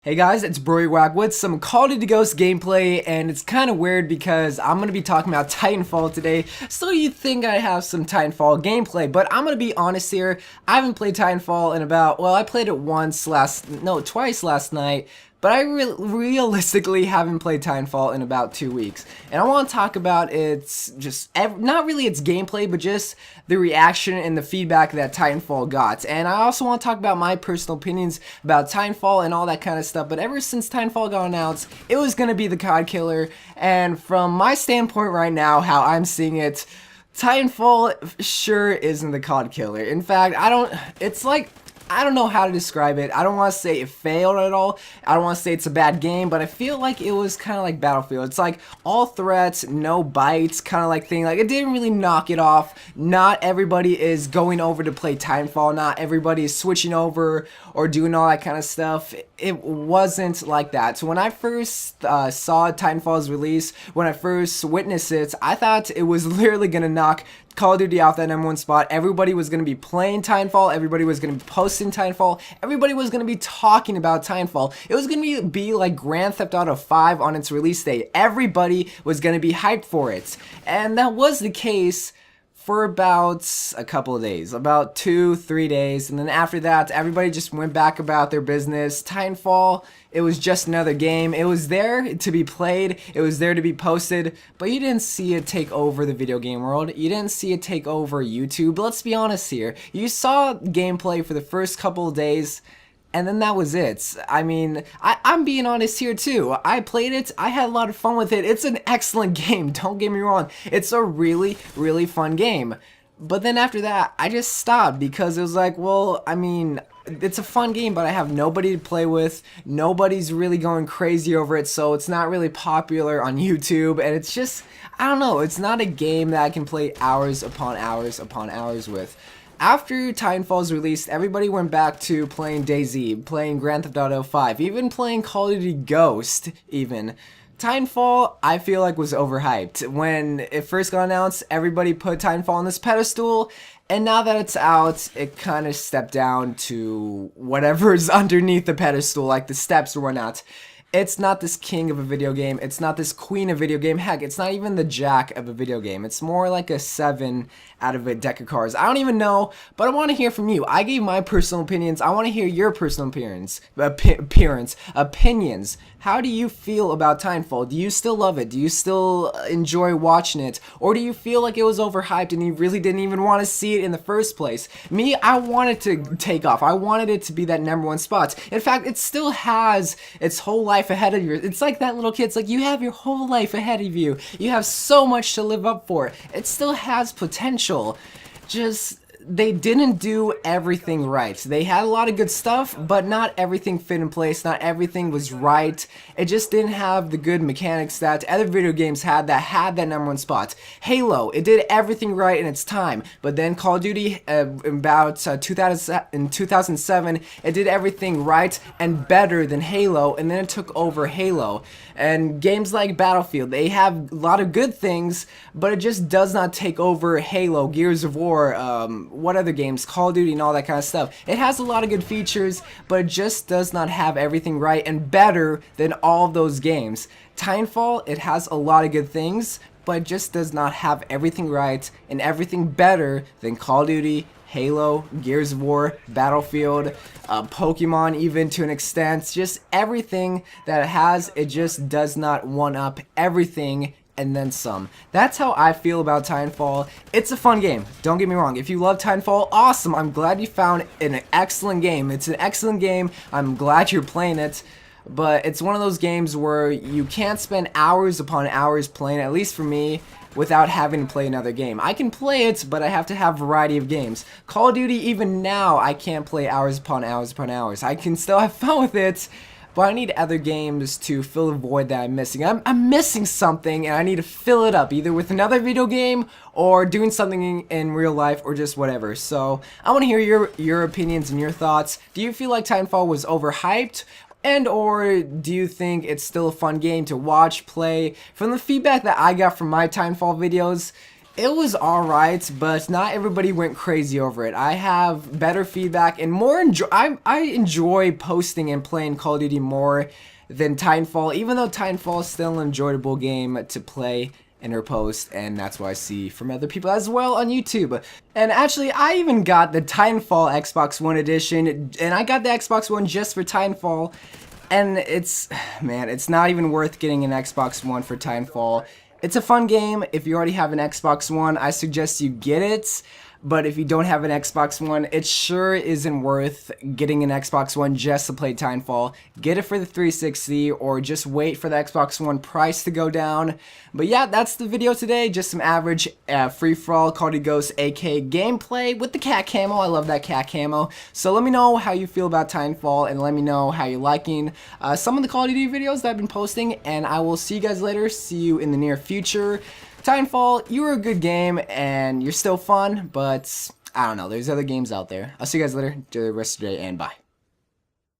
Hey guys, it's WACK with some Call of Duty Ghost gameplay, and it's kind of weird because I'm going to be talking about Titanfall today, so you'd think I have some Titanfall gameplay, but I'm going to be honest here, I haven't played Titanfall in about, well, I played it twice last night, but I realistically haven't played Titanfall in about 2 weeks. And I want to talk about not really its gameplay, but just the reaction and the feedback that Titanfall got. And I also want to talk about my personal opinions about Titanfall and all that kind of stuff. But ever since Titanfall got announced, it was going to be the COD killer. And from my standpoint right now, how I'm seeing it, Titanfall sure isn't the COD killer. In fact, I don't know how to describe it. I don't want to say it failed at all. I don't want to say it's a bad game, but I feel like it was kind of like Battlefield. It's like all threats, no bites, kind of like thing. Like it didn't really knock it off. Not everybody is going over to play Titanfall. Not everybody is switching over or doing all that kind of stuff. It wasn't like that. So when I first saw Titanfall's release, when I first witnessed it, I thought it was literally going to knock Call of Duty off that #1 spot. Everybody was going to be playing Titanfall. Everybody was going to be posting Titanfall. Everybody was going to be talking about Titanfall. It was going to be like Grand Theft Auto 5 on its release date. Everybody was going to be hyped for it. And that was the case for about a couple of days, about 2-3 days, and then after that everybody just went back about their business. Titanfall, it was just another game. It was there to be played, it was there to be posted, but you didn't see it take over the video game world. You didn't see it take over YouTube. Let's be honest here, you saw gameplay for the first couple of days, and then that was it. I mean, I'm being honest here too. I played it, I had a lot of fun with it. It's an excellent game, don't get me wrong. It's a really, really fun game. But then after that, I just stopped because it was like, well, I mean, it's a fun game, but I have nobody to play with. Nobody's really going crazy over it, so it's not really popular on YouTube. And it's just, I don't know, it's not a game that I can play hours upon hours upon hours with. After Titanfall's released, everybody went back to playing DayZ, playing Grand Theft Auto 5, even playing Call of Duty Ghost, even. Titanfall, I feel like, was overhyped. When it first got announced, everybody put Titanfall on this pedestal, and now that it's out, it kind of stepped down to whatever's underneath the pedestal, like the steps or whatnot. It's not this king of a video game. It's not this queen of a video game. Heck, it's not even the jack of a video game. It's more like a 7 out of a deck of cards. I don't even know, but I want to hear from you. I gave my personal opinions. I want to hear your personal opinions. How do you feel about Titanfall? Do you still love it? Do you still enjoy watching it? Or do you feel like it was overhyped and you really didn't even want to see it in the first place? Me, I wanted to take off. I wanted it to be that #1 spot. In fact, it still has its whole life ahead of you. It's like that little kid. It's like you have your whole life ahead of you. You have so much to live up for. It still has potential. Just, they didn't do everything right. They had a lot of good stuff, but not everything fit in place. Not everything was right. It just didn't have the good mechanics that other video games had that #1 spot. Halo, it did everything right in its time, but then Call of Duty, in 2007, it did everything right and better than Halo, and then it took over Halo. And games like Battlefield, they have a lot of good things, but it just does not take over Halo, Gears of War, what other games, Call of Duty and all that kind of stuff. It has a lot of good features, but it just does not have everything right and better than all of those games. Titanfall, it has a lot of good things, but it just does not have everything right and everything better than Call of Duty, Halo, Gears of War, Battlefield, Pokemon even to an extent. Just everything that it has, it just does not one-up everything and then some. That's how I feel about Titanfall. It's a fun game, don't get me wrong. If you love Titanfall, awesome. I'm glad you found an excellent game. It's an excellent game. I'm glad you're playing it. But it's one of those games where you can't spend hours upon hours playing, at least for me, without having to play another game. I can play it, but I have to have a variety of games. Call of Duty, even now, I can't play hours upon hours upon hours. I can still have fun with it, but I need other games to fill the void that I'm missing. I'm missing something, and I need to fill it up, either with another video game, or doing something in real life, or just whatever. So, I want to hear your opinions and your thoughts. Do you feel like Titanfall was overhyped? And or do you think it's still a fun game to watch, play? From the feedback that I got from my Titanfall videos, It was alright, but not everybody went crazy over it. I have better feedback and more I enjoy posting and playing Call of Duty more than Titanfall, even though Titanfall is still an enjoyable game to play and repost, and that's what I see from other people as well on YouTube. And actually, I even got the Titanfall Xbox One edition, and I got the Xbox One just for Titanfall, and man, it's not even worth getting an Xbox One for Titanfall. It's a fun game. If you already have an Xbox One, I suggest you get it. But if you don't have an Xbox One, it sure isn't worth getting an Xbox One just to play Titanfall. Get it for the 360 or just wait for the Xbox One price to go down. But yeah, that's the video today. Just some average free-for-all Call of Duty Ghosts AK gameplay with the cat camo. I love that cat camo. So let me know how you feel about Titanfall and let me know how you're liking some of the Call of Duty videos that I've been posting. And I will see you guys later. See you in the near future. Titanfall, you were a good game, and you're still fun, but I don't know, there's other games out there. I'll see you guys later, enjoy the rest of the day, and bye.